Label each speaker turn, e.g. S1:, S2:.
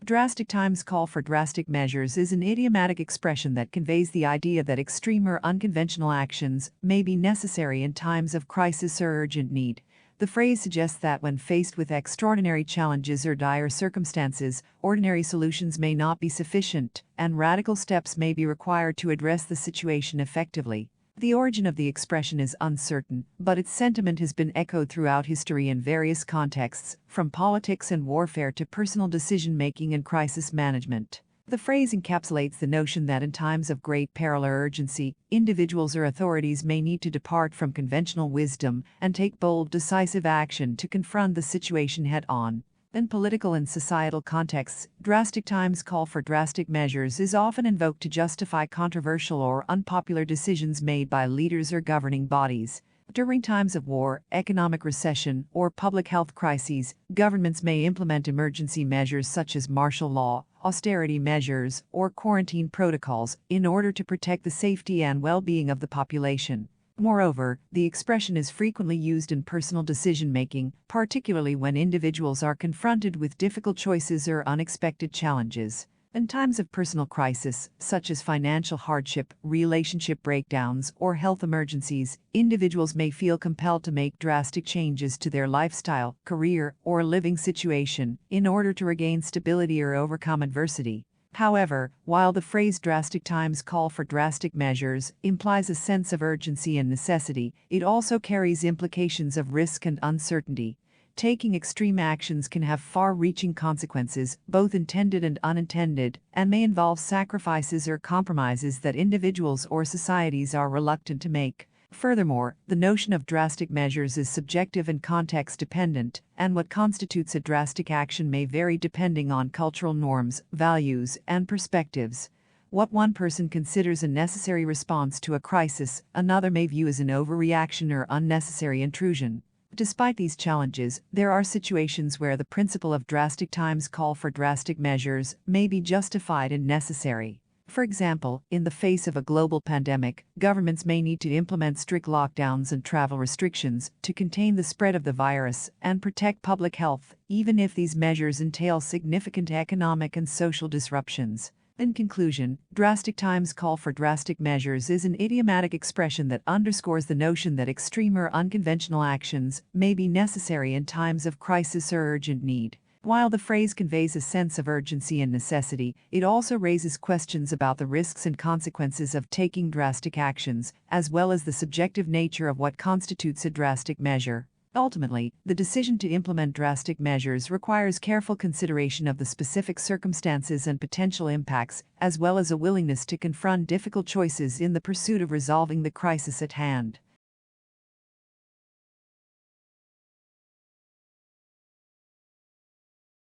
S1: Drastic times call for drastic measures is an idiomatic expression that conveys the idea that extreme or unconventional actions may be necessary in times of crisis or urgent need. The phrase suggests that when faced with extraordinary challenges or dire circumstances, ordinary solutions may not be sufficient, and radical steps may be required to address the situation effectively. The origin of the expression is uncertain, but its sentiment has been echoed throughout history in various contexts, from politics and warfare to personal decision-making and crisis management. The phrase encapsulates the notion that in times of great peril or urgency, individuals or authorities may need to depart from conventional wisdom and take bold, decisive action to confront the situation head-on. In political and societal contexts, drastic times call for drastic measures is often invoked to justify controversial or unpopular decisions made by leaders or governing bodies. During times of war, economic recession, or public health crises, governments may implement emergency measures such as martial law, austerity measures, or quarantine protocols in order to protect the safety and well-being of the population. Moreover, the expression is frequently used in personal decision-making, particularly when individuals are confronted with difficult choices or unexpected challenges. In times of personal crisis, such as financial hardship, relationship breakdowns, or health emergencies, individuals may feel compelled to make drastic changes to their lifestyle, career, or living situation in order to regain stability or overcome adversity. However, while the phrase drastic times call for drastic measures implies a sense of urgency and necessity, it also carries implications of risk and uncertainty. Taking extreme actions can have far-reaching consequences, both intended and unintended, and may involve sacrifices or compromises that individuals or societies are reluctant to make. Furthermore, the notion of drastic measures is subjective and context-dependent, and what constitutes a drastic action may vary depending on cultural norms, values, and perspectives. What one person considers a necessary response to a crisis, another may view as an overreaction or unnecessary intrusion. Despite these challenges, there are situations where the principle of drastic times call for drastic measures may be justified and necessary. For example, in the face of a global pandemic, governments may need to implement strict lockdowns and travel restrictions to contain the spread of the virus and protect public health, even if these measures entail significant economic and social disruptions. In conclusion, drastic times call for drastic measures is an idiomatic expression that underscores the notion that extreme or unconventional actions may be necessary in times of crisis or urgent need. While the phrase conveys a sense of urgency and necessity, it also raises questions about the risks and consequences of taking drastic actions, as well as the subjective nature of what constitutes a drastic measure. Ultimately, the decision to implement drastic measures requires careful consideration of the specific circumstances and potential impacts, as well as a willingness to confront difficult choices in the pursuit of resolving the crisis at hand.